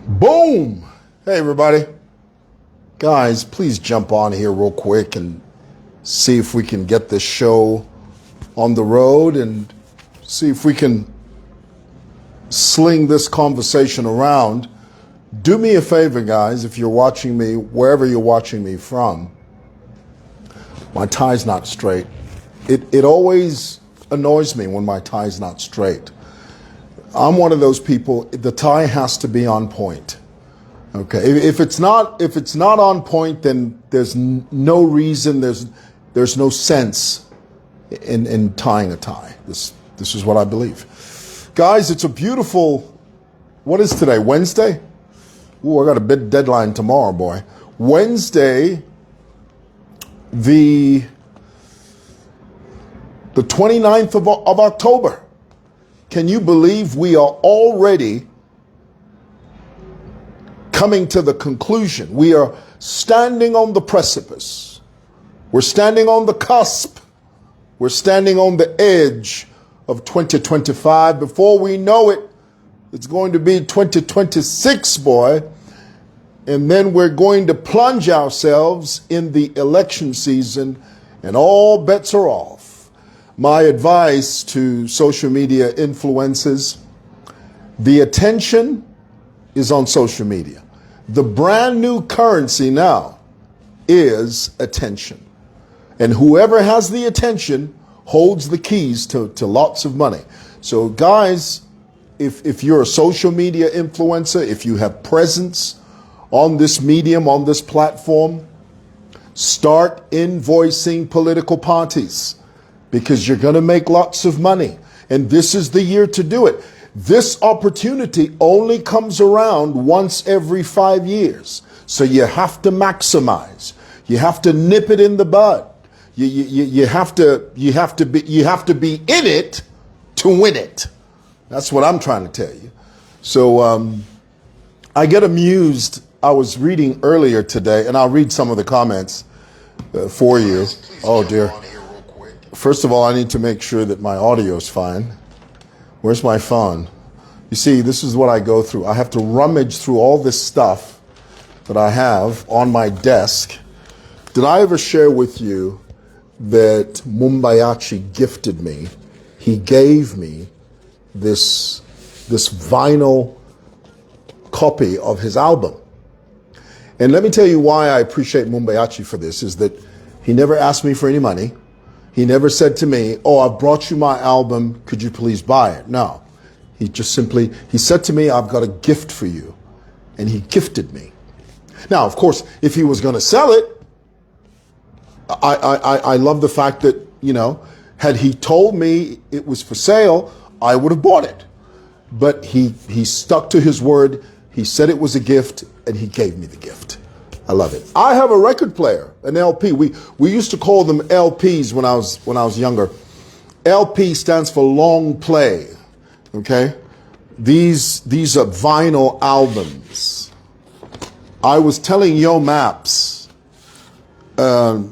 Boom! Hey, everybody. Guys, please jump on here real quick and see if we can get this show on the road and see if we can sling this conversation around. Do me a favor, guys, if you're watching me, wherever you're watching me from. My tie's not straight. It always annoys me when my tie's not straight. I'm one of those people, the tie has to be on point. Okay, if it's not on point, then there's no reason, there's no sense in tying a tie. This is what I believe. Guys, it's a beautiful, what is today, Wednesday? Ooh, I got a big deadline tomorrow, boy. Wednesday, the 29th of October. Can you believe we are already coming to the conclusion? We are standing on the precipice. We're standing on the cusp. We're standing on the edge of 2025. Before we know it, it's going to be 2026, boy. And then we're going to plunge ourselves in the election season, and all bets are off. My advice to social media influencers, the attention is on social media. The brand new currency now is attention. And whoever has the attention holds the keys to lots of money. So guys, if you're a social media influencer, if you have presence on this medium, on this platform, start invoicing political parties, because you're going to make lots of money. And this is the year to do it. This opportunity only comes around once every 5 years. So you have to maximize. You have to nip it in the bud. You have to be in it to win it. That's what I'm trying to tell you. So I get amused. I was reading earlier today, and I'll read some of the comments for you. Oh dear. First of all, I need to make sure that my audio is fine. Where's my phone? You see, this is what I go through. I have to rummage through all this stuff that I have on my desk. Did I ever share with you that Mumbayachi gifted me? He gave me this vinyl copy of his album. And let me tell you why I appreciate Mumbayachi for this, is that he never asked me for any money. He never said to me, oh, I brought you my album, could you please buy it? No. He just simply, he said to me, I've got a gift for you. And he gifted me. Now, of course, if he was going to sell it, I love the fact that, you know, had he told me it was for sale, I would have bought it. But he stuck to his word. He said it was a gift, and he gave me the gift. I love it. I have a record player, an LP. We used to call them LPs when I was younger. LP stands for long play. Okay? These are vinyl albums. I was telling Yo Maps a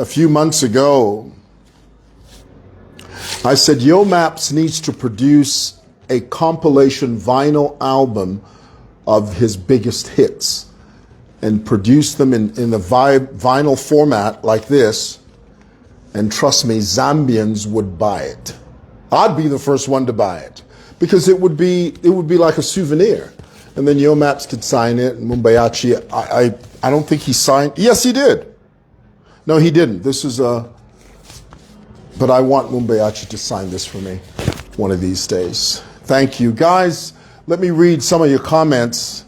few months ago, I said Yo Maps needs to produce a compilation vinyl album of his biggest hits, and produce them in a vinyl format like this, and trust me, Zambians would buy it. I'd be the first one to buy it, because it would be like a souvenir. And then Yo Maps could sign it, and Mumbayachi, I don't think he signed. Yes, he did. No, he didn't. This is but I want Mumbayachi to sign this for me one of these days. Thank you. Guys, let me read some of your comments.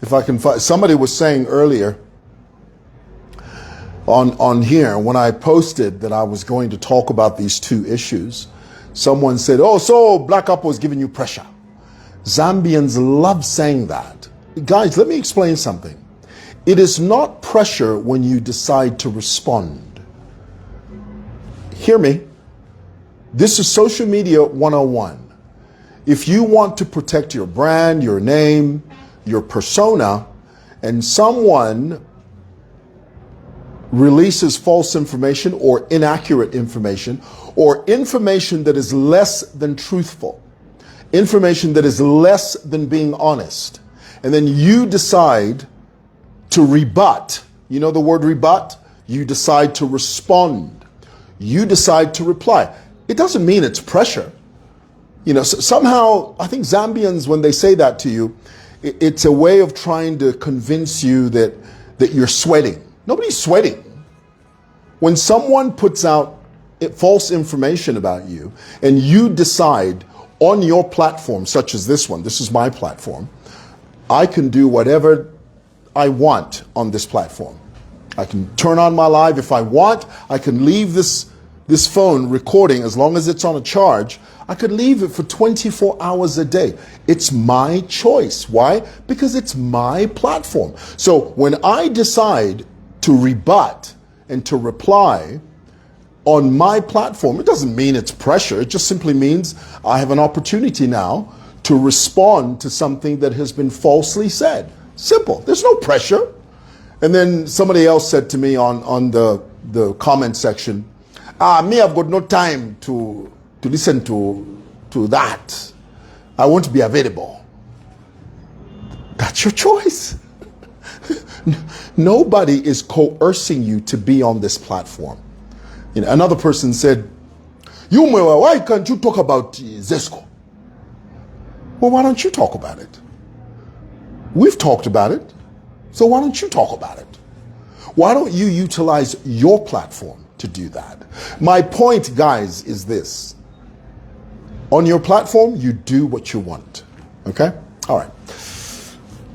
If I can find, somebody was saying earlier on here, when I posted that I was going to talk about these two issues, someone said, oh, so Black Apple is giving you pressure. Zambians love saying that. Guys, let me explain something. It is not pressure when you decide to respond. Hear me. This is social media 101. If you want to protect your brand, your name, your persona, and someone releases false information or inaccurate information, or information that is less than truthful, information that is less than being honest, And then you decide to rebut. You know the word rebut? You decide to respond. You decide to reply. It doesn't mean it's pressure. You know, somehow, I think Zambians, when they say that to you, it's a way of trying to convince you that you're sweating. Nobody's sweating. When someone puts out false information about you and you decide on your platform, such as this one, this is my platform, I can do whatever I want on this platform. I can turn on my live if I want. I can leave this phone recording as long as it's on a charge. I could leave it for 24 hours a day. It's my choice. Why? Because it's my platform. So when I decide to rebut and to reply on my platform, it doesn't mean it's pressure. It just simply means I have an opportunity now to respond to something that has been falsely said. Simple. There's no pressure. And then somebody else said to me on the comment section, me, I've got no time to listen to that. I want to be available. That's your choice. Nobody is coercing you to be on this platform. You know, another person said, you, mwewa, why can't you talk about Zesco? Well, why don't you talk about it? We've talked about it, so why don't you talk about it? Why don't you utilize your platform to do that? My point, guys, is this. On your platform, you do what you want, okay? All right.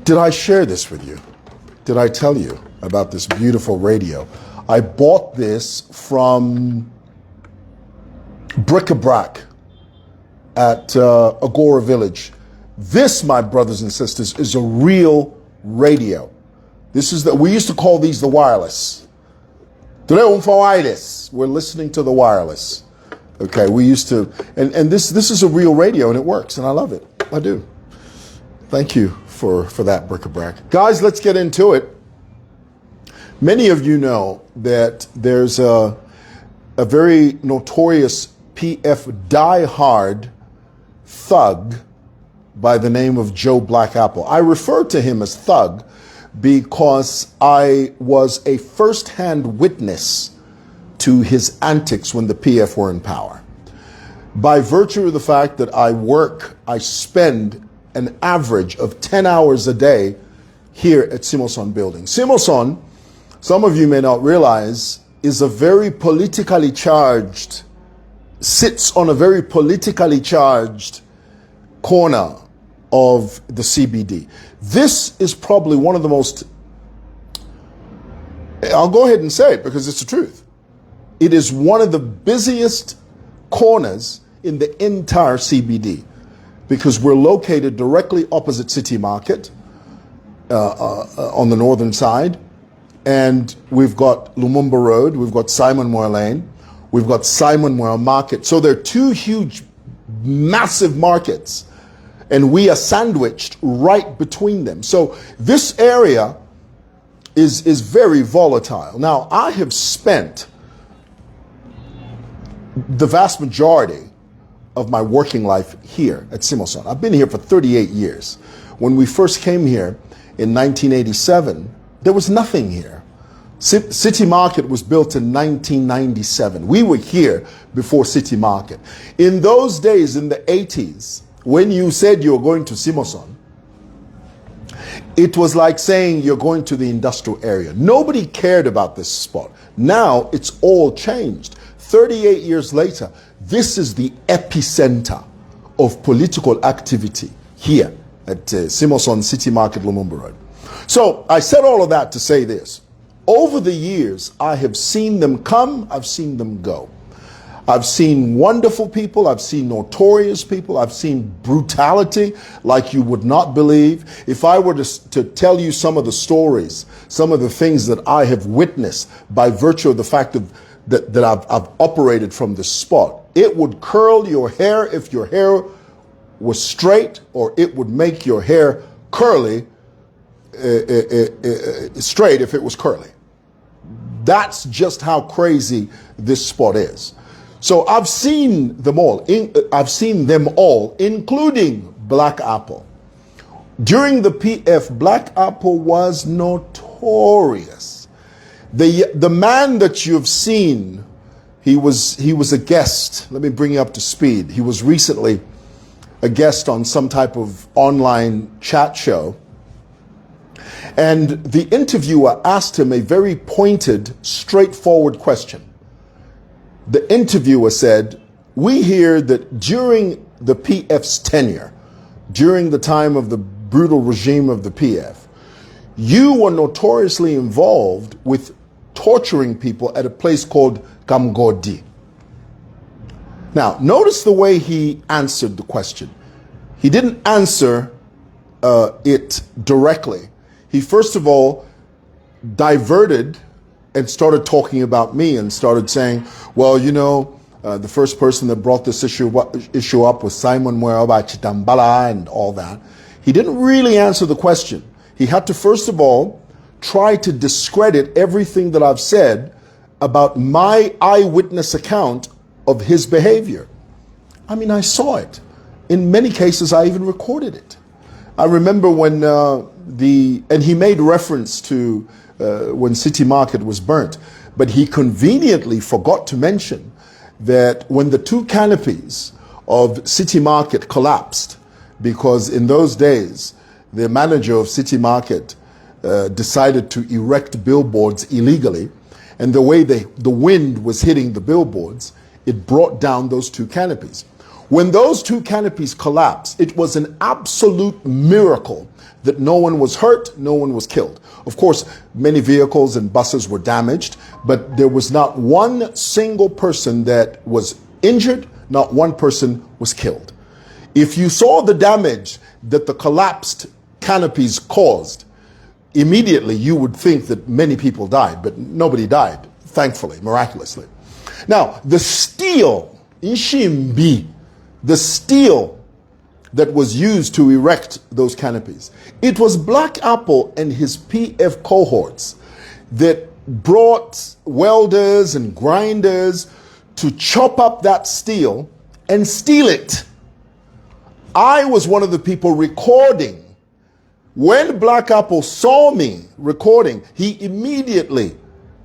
Did I share this with you? Did I tell you about this beautiful radio? I bought this from Bric-a-Brac at Agora Village. This, my brothers and sisters, is a real radio. This is we used to call these the wireless. We're listening to the wireless. Okay, we used to, and this is a real radio and it works and I love it. I do. Thank you for that, Bric-a-Brac. Guys, let's get into it. Many of you know that there's a very notorious PF diehard thug by the name of Joe Blackapple. I refer to him as thug because I was a first-hand witness to his antics when the PF were in power. By virtue of the fact that I spend an average of 10 hours a day here at Simoson building. Simoson, some of you may not realize, is a very politically charged, sits on a very politically charged corner of the CBD. This is probably one of the most, I'll go ahead and say it because it's the truth. It is one of the busiest corners in the entire CBD because we're located directly opposite City Market on the northern side. And we've got Lumumba Road, we've got Simon Moore Lane, we've got Simon Moore Market. So there are two huge, massive markets, and we are sandwiched right between them. So this area is very volatile. Now, I have spent the vast majority of my working life here at Simoson. I've been here for 38 years. When we first came here in 1987, there was nothing here. City Market was built in 1997. We were here before City Market. In those days, in the 80s, when you said you were going to Simoson, it was like saying you're going to the industrial area. Nobody cared about this spot. Now it's all changed. 38 years later, this is the epicenter of political activity here at Simoson City Market, Lumumba Road. So I said all of that to say this. Over the years, I have seen them come, I've seen them go. I've seen wonderful people, I've seen notorious people, I've seen brutality like you would not believe. If I were to tell you some of the stories, some of the things that I have witnessed by virtue of the fact that I've operated from this spot, it would curl your hair if your hair was straight, or it would make your hair curly, straight if it was curly. That's just how crazy this spot is. So I've seen them all. I've seen them all, including Black Apple. During the PF, Black Apple was notorious. The man that you've seen, he was a guest. Let me bring you up to speed. He was recently a guest on some type of online chat show. And the interviewer asked him a very pointed, straightforward question. The interviewer said, "We hear that during the PF's tenure, during the time of the brutal regime of the PF, you were notoriously involved with torturing people at a place called Kamgodi." Now, notice the way he answered the question. He didn't answer it directly. He first of all diverted and started talking about me and started saying, well, you know, the first person that brought this issue up was Simon Mwewa Chitambala and all that. He didn't really answer the question. He had to first of all try to discredit everything that I've said about my eyewitness account of his behavior. I mean, I saw it. In many cases, I even recorded it. I remember when and he made reference to when City Market was burnt, but he conveniently forgot to mention that when the two canopies of City Market collapsed, because in those days, the manager of City Market decided to erect billboards illegally, and the way the wind was hitting the billboards, it brought down those two canopies. When those two canopies collapsed, it was an absolute miracle that no one was hurt, no one was killed. Of course, many vehicles and buses were damaged, but there was not one single person that was injured, not one person was killed. If you saw the damage that the collapsed canopies caused, immediately you would think that many people died, but nobody died, thankfully, miraculously. Now, the steel, Nshimbi, the steel that was used to erect those canopies, it was Black Apple and his PF cohorts that brought welders and grinders to chop up that steel and steal it. I was one of the people recording. When Black Apple saw me recording, he immediately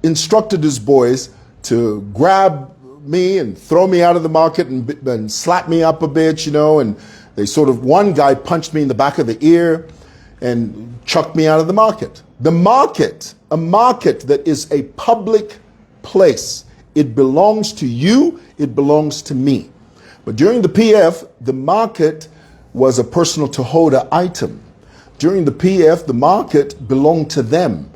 instructed his boys to grab me and throw me out of the market and slap me up a bit, you know, and they sort of, one guy punched me in the back of the ear and chucked me out of the market. The market, a market that is a public place, it belongs to you, it belongs to me. But during the PF, the market was a personal Tohoda item. During the PF, the market belonged to them.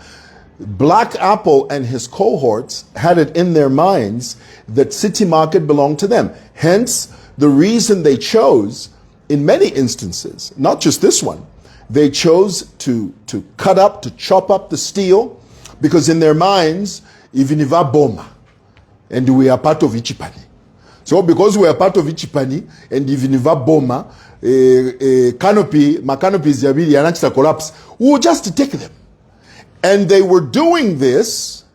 Black Apple and his cohorts had it in their minds that City Market belonged to them. Hence, the reason they chose, in many instances, not just this one, they chose to cut up, to chop up the steel, because in their minds, even if Boma, and we are part of Ichipani. So because we are part of Ichipani, and even if Boma, canopy, my canopies, the collapse, we'll just take them. And they were doing this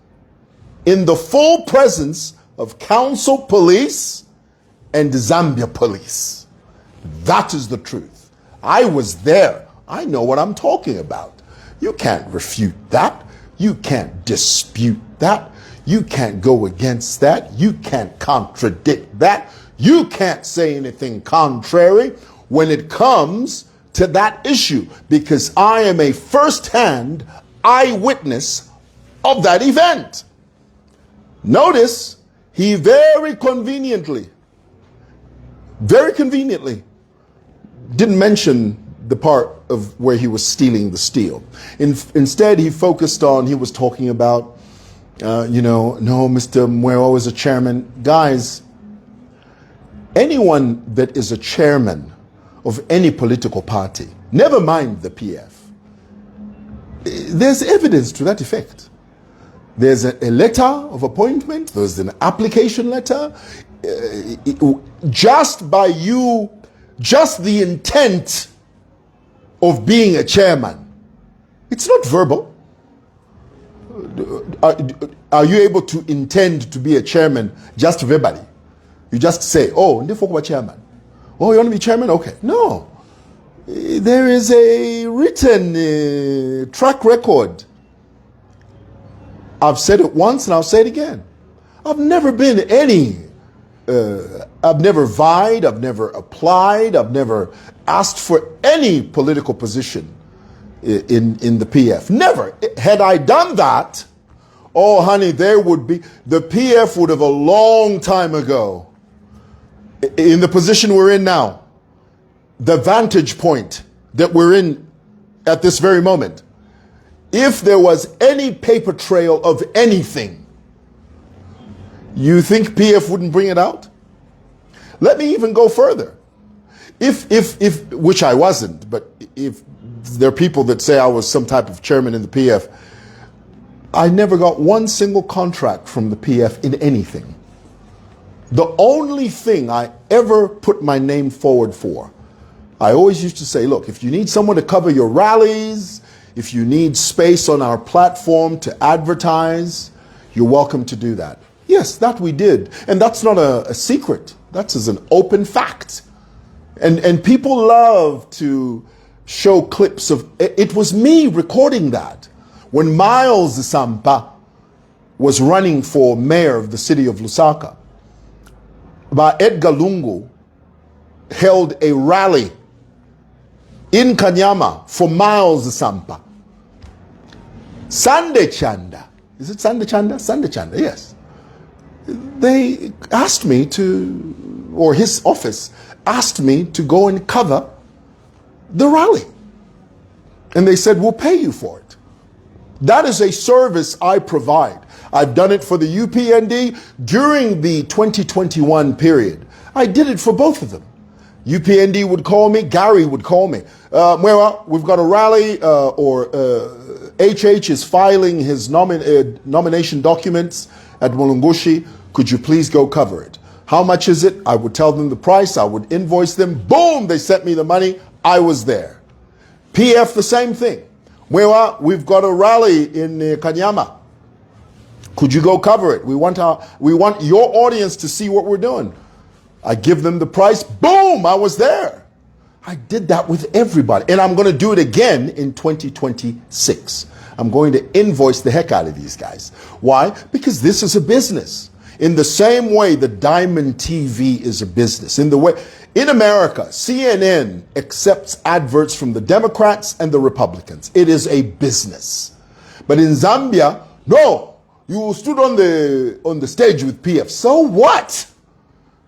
in the full presence of council police and Zambia police. That is the truth. I was there. I know what I'm talking about. You can't refute that. You can't dispute that. You can't go against that. You can't contradict that. You can't say anything contrary when it comes to that issue, because I am a first-hand eyewitness of that event. Notice, he very conveniently didn't mention the part of where he was stealing the steel. Instead, he was talking about, no, Mr. Mwewa was a chairman. Guys, anyone that is a chairman of any political party, never mind the PF, there's evidence to that effect. There's a letter of appointment, there's an application letter. Just the intent of being a chairman, it's not verbal. Are you able to intend to be a chairman just verbally? You just say, oh, chairman. Oh, you want to be chairman? Okay. No. There is a written track record. I've said it once and I'll say it again. I've never been I've never vied, I've never applied, I've never asked for any political position in the PF. Never. Had I done that, oh honey, the PF would have a long time ago, in the position we're in now, the vantage point that we're in at this very moment. If there was any paper trail of anything, you think PF wouldn't bring it out? Let me even go further. If which I wasn't, but if there are people that say I was some type of chairman in the PF, I never got one single contract from the PF in anything. The only thing I ever put my name forward for, I always used to say, look, if you need someone to cover your rallies, if you need space on our platform to advertise, you're welcome to do that. Yes, that we did. And that's not a secret. That's as an open fact. And people love to show clips of, it was me recording that. When Miles Sampa was running for mayor of the city of Lusaka, Edgar Lungu held a rally in Kanyama for Miles Sampa. Sande Chanda, is it Sande Chanda? Sande Chanda, yes. They asked me to, or his office asked me to go and cover the rally. And they said, we'll pay you for it. That is a service I provide. I've done it for the UPND during the 2021 period. I did it for both of them. UPND would call me, Gary would call me. Mwewa, we've got a rally, HH is filing his nomination documents at Mulungushi. Could you please go cover it? How much is it? I would tell them the price. I would invoice them. Boom, they sent me the money. I was there. PF, the same thing. Mwewa, we've got a rally in Kanyama. Could you go cover it? We want your audience to see what we're doing. I give them the price. Boom, I was there. I did that with everybody. And I'm going to do it again in 2026. I'm going to invoice the heck out of these guys. Why? Because this is a business. In the same way that Diamond TV is a business. In America, CNN accepts adverts from the Democrats and the Republicans. It is a business. But in Zambia, no, you stood on the stage with PF. So what?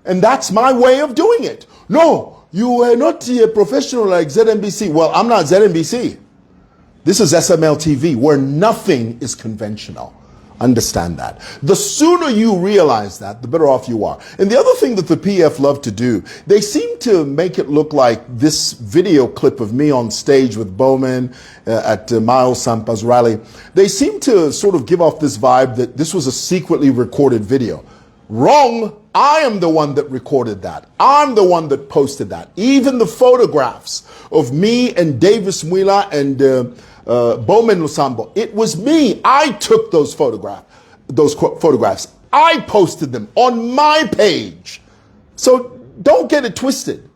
And that's my way of doing it. No, you are not a professional like ZNBC. Well, I'm not ZNBC. This is SML TV, where nothing is conventional. Understand that. The sooner you realize that, the better off you are. And the other thing that the PF love to do, they seem to make it look like this video clip of me on stage with Bowman at Miles Sampa's rally. They seem to sort of give off this vibe that this was a secretly recorded video. Wrong. I am the one that recorded that. I'm the one that posted that. Even the photographs of me and Davis Mwila and Bowman Lusambo. It was me. I took those photographs. I posted them on my page. So don't get it twisted.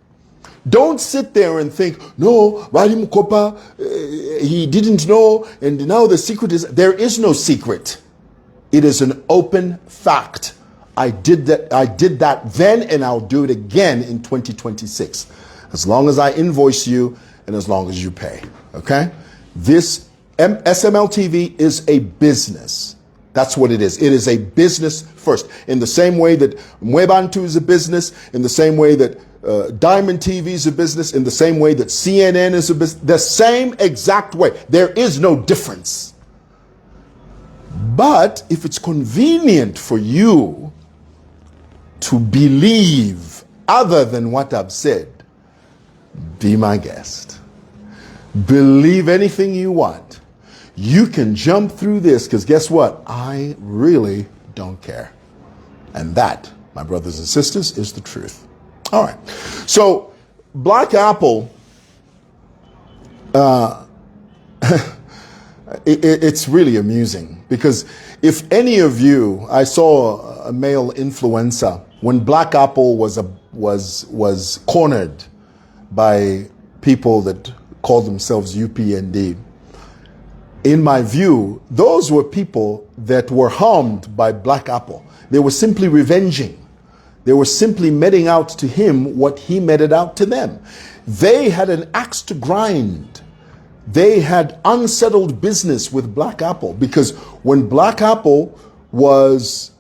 Don't sit there and think, no, Wali Mukopa, he didn't know, and now the secret is, there is no secret. It is an open fact. I did that then, and I'll do it again in 2026. As long as I invoice you and as long as you pay, okay? This SML TV is a business. That's what it is. It is a business first. In the same way that Mwebantu is a business, in the same way that Diamond TV is a business, in the same way that CNN is a business, the same exact way. There is no difference. But if it's convenient for you to believe other than what I've said, be my guest. Believe anything you want. You can jump through this, because guess what? I really don't care. And that, my brothers and sisters, is the truth. All right. So, Black Apple, it's really amusing, because if any of you, I saw a male influencer when Black Apple was cornered by people that call themselves UPND. In my view, those were people that were harmed by Black Apple. They were simply revenging. They were simply meting out to him what he meted out to them. They had an axe to grind. They had unsettled business with Black Apple, because when Black Apple was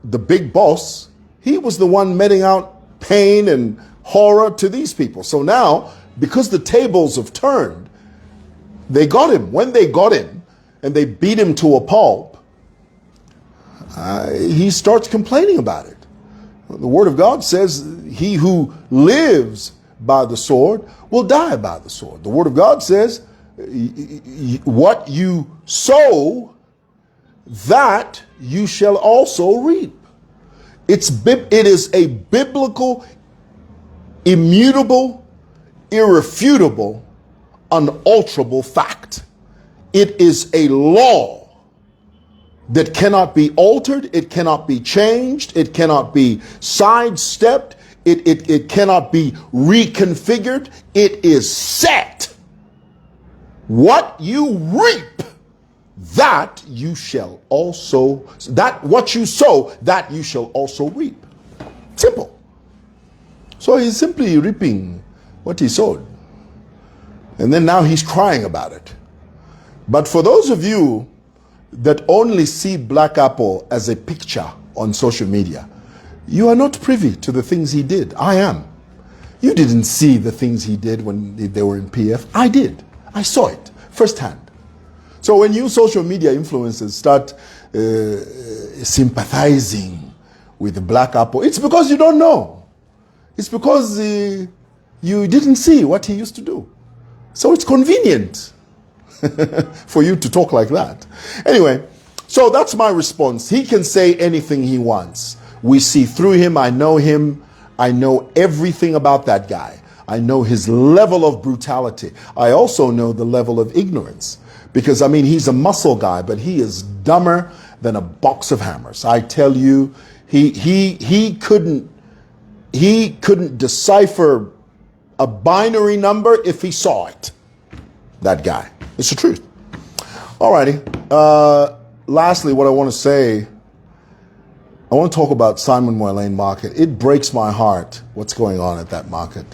the big boss, he was the one meting out pain and horror to these people. So now, because the tables have turned, they got him. When they got him and they beat him to a pulp, he starts complaining about it. The Word of God says, he who lives by the sword will die by the sword. The Word of God says, what you sow, that you shall also reap. It is a biblical, immutable, irrefutable, unalterable fact. It is a law that cannot be altered, it cannot be changed, it cannot be sidestepped, it cannot be reconfigured. It is set. What you reap, that you shall also, what you sow, that you shall also reap. Simple. So he's simply reaping what he sowed. And then now he's crying about it. But for those of you that only see Black Apple as a picture on social media, you are not privy to the things he did. I am. You didn't see the things he did when they were in PF. I did. I saw it firsthand. So when you social media influencers start sympathizing with the Black Apple, it's because you don't know. It's because you didn't see what he used to do. So it's convenient for you to talk like that. Anyway, so that's my response. He can say anything he wants. We see through him. I know him. I know everything about that guy. I know his level of brutality. I also know the level of ignorance. Because, I mean, he's a muscle guy, but he is dumber than a box of hammers. I tell you, he couldn't decipher a binary number if he saw it. That guy. It's the truth. Alrighty. Lastly, what I want to say, I want to talk about Simon Mwelane market. It breaks my heart what's going on at that market.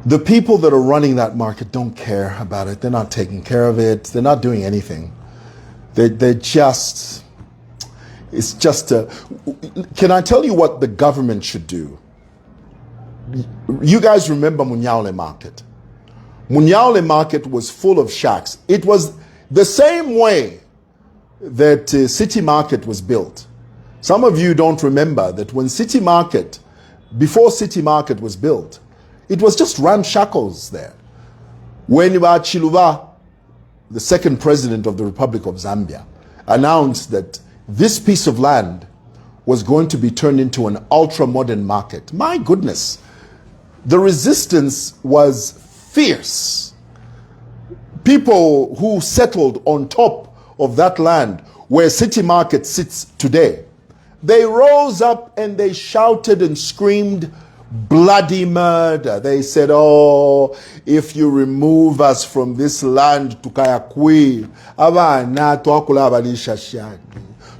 The people that are running that market don't care about it. They're not taking care of it. They're not doing anything. They're just, it's just can I tell you what the government should do? You guys remember Munyaule market. Munyaule market was full of shacks. It was the same way that City Market was built. Some of you don't remember that when City Market, before City Market was built, it was just ramshackles there. When Chiluba, the second president of the Republic of Zambia, announced that this piece of land was going to be turned into an ultra-modern market, my goodness, the resistance was fierce. People who settled on top of that land where City Market sits today, they rose up and they shouted and screamed bloody murder. They said, oh, if you remove us from this land, tukayakwi, abana twakula abalishashani.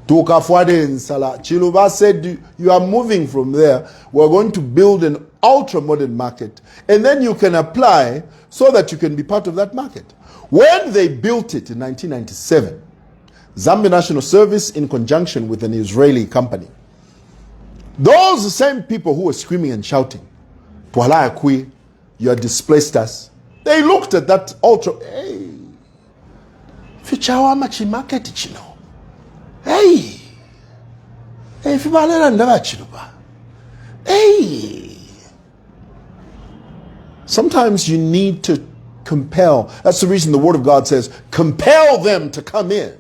Chiluba said, you are moving from there. We're going to build an ultra-modern market. And then you can apply so that you can be part of that market. When they built it in 1997, Zambia National Service, in conjunction with an Israeli company, those same people who were screaming and shouting, Twala Akwi, you have displaced us. They looked at that ultra, hey, Fichawa machi market chino. Hey, Fibalera ndaba chiluba. Hey. Sometimes you need to compel. That's the reason the Word of God says, compel them to come in.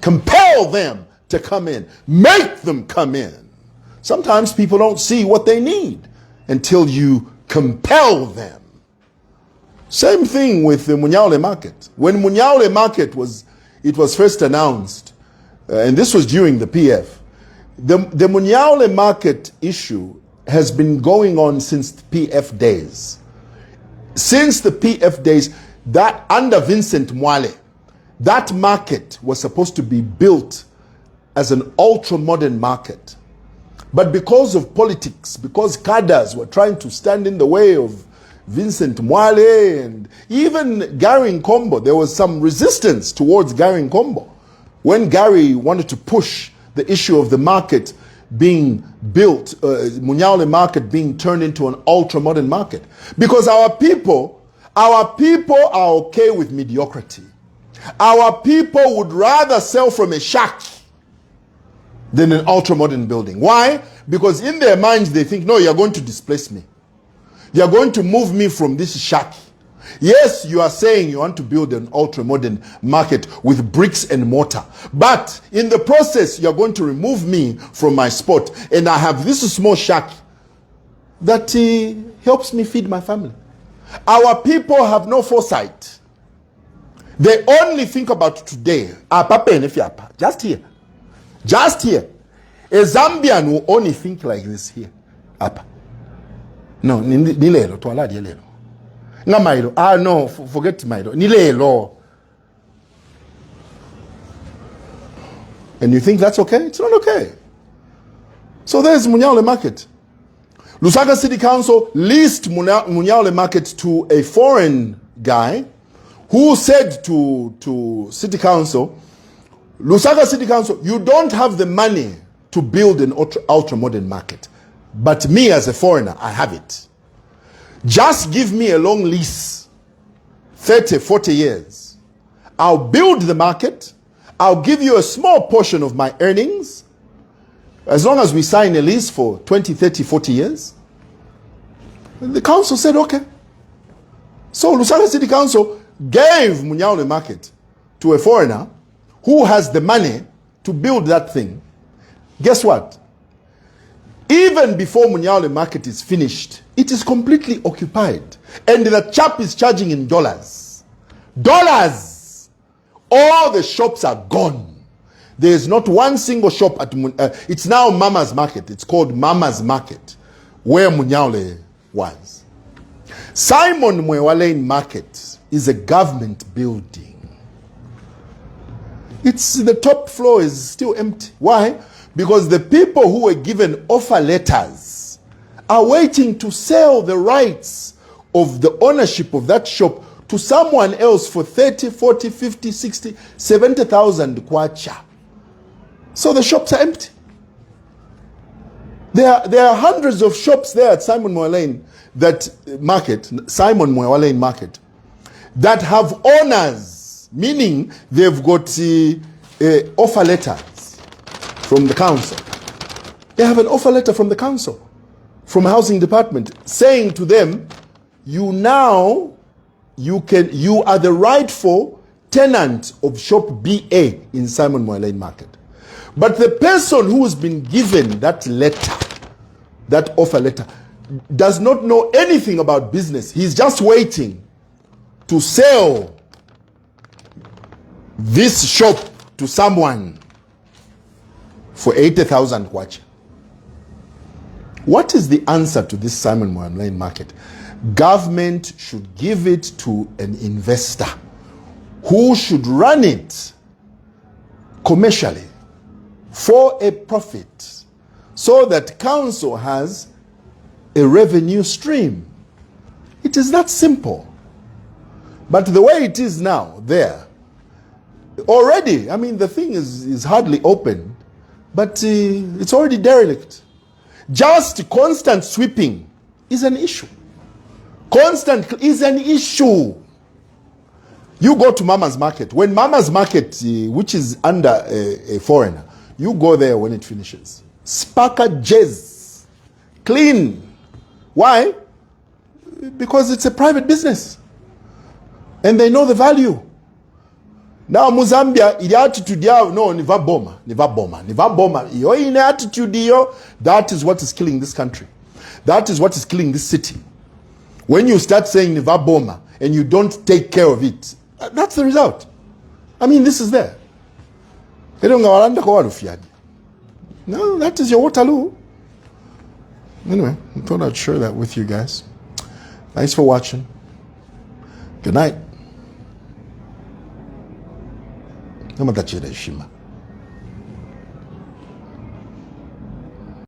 Compel them to come in. Make them come in. Sometimes people don't see what they need until you compel them. Same thing with the Munyaule market. When Munyaule market was first announced, and this was during the PF, the Munyaule market issue has been going on since the PF days. Since the PF days, that under Vincent Mwale, that market was supposed to be built as an ultra-modern market. But because of politics, because cadres were trying to stand in the way of Vincent Mwale and even Gary Nkombo, there was some resistance towards Gary Nkombo when Gary wanted to push the issue of the market being built, Munyaole market being turned into an ultra-modern market. Because our people are okay with mediocrity. Our people would rather sell from a shack than an ultra-modern building. Why? Because in their minds they think, no, you're going to displace me. You're going to move me from this shack. Yes, you are saying you want to build an ultra-modern market with bricks and mortar. But in the process, you're going to remove me from my spot. And I have this small shack that helps me feed my family. Our people have no foresight. They only think about today. Just here. Just here. A Zambian will only think like this here. No, nilelo twala dielelo. Nga Milo. No, forget Milo. Nilelo. And you think that's okay? It's not okay. So there's Munyaole Market. Lusaka City Council leased Munyaole Market to a foreign guy who said to City Council, Lusaka City Council, you don't have the money to build an ultra-modern market. But me as a foreigner, I have it. Just give me a long lease, 30, 40 years. I'll build the market. I'll give you a small portion of my earnings. As long as we sign a lease for 20, 30, 40 years. And the council said, okay. So Lusaka City Council gave Munyaole Market to a foreigner who has the money to build that thing. Guess what? Even before Munyaole Market is finished, it is completely occupied. And the chap is charging in dollars. Dollars! All the shops are gone. There is not one single shop at it's now Mama's Market. It's called Mama's Market, where Munyaole was. Simon Mwewa Market is a government building. The top floor is still empty. Why? Because the people who were given offer letters are waiting to sell the rights of the ownership of that shop to someone else for 30, 40, 50, 60, 70,000 kwacha. So the shops are empty. There are hundreds of shops there at Simon Mwewa Market, that have owners, meaning they've got offer letters from the council. They have an offer letter from the council, from a housing department, saying to them, you are the rightful tenant of shop BA in Simon Mwewa Market. But the person who has been given that letter, that offer letter, does not know anything about business. He's just waiting to sell this shop to someone for 80,000 kwacha. What is the answer to this Simon Mwewa Market? Government should give it to an investor who should run it commercially for a profit, so that council has a revenue stream. It is that simple. But the way it is now, there, already, I mean, the thing is hardly open, but it's already derelict. Just constant sweeping is an issue. Constant is an issue. You go to Mama's Market. When Mama's Market, which is under a foreigner, you go there when it finishes. Sparka jazz. Clean. Why? Because it's a private business. And they know the value. Now Muzambia, the attitude, no, niva boma. Yo in attitude, that is what is killing this country. That is what is killing this city. When you start saying niva boma and you don't take care of it, that's the result. I mean, this is there. No, that is your Waterloo. Anyway, I thought I'd share that with you guys. Thanks for watching. Good night. 那么大家的心嘛。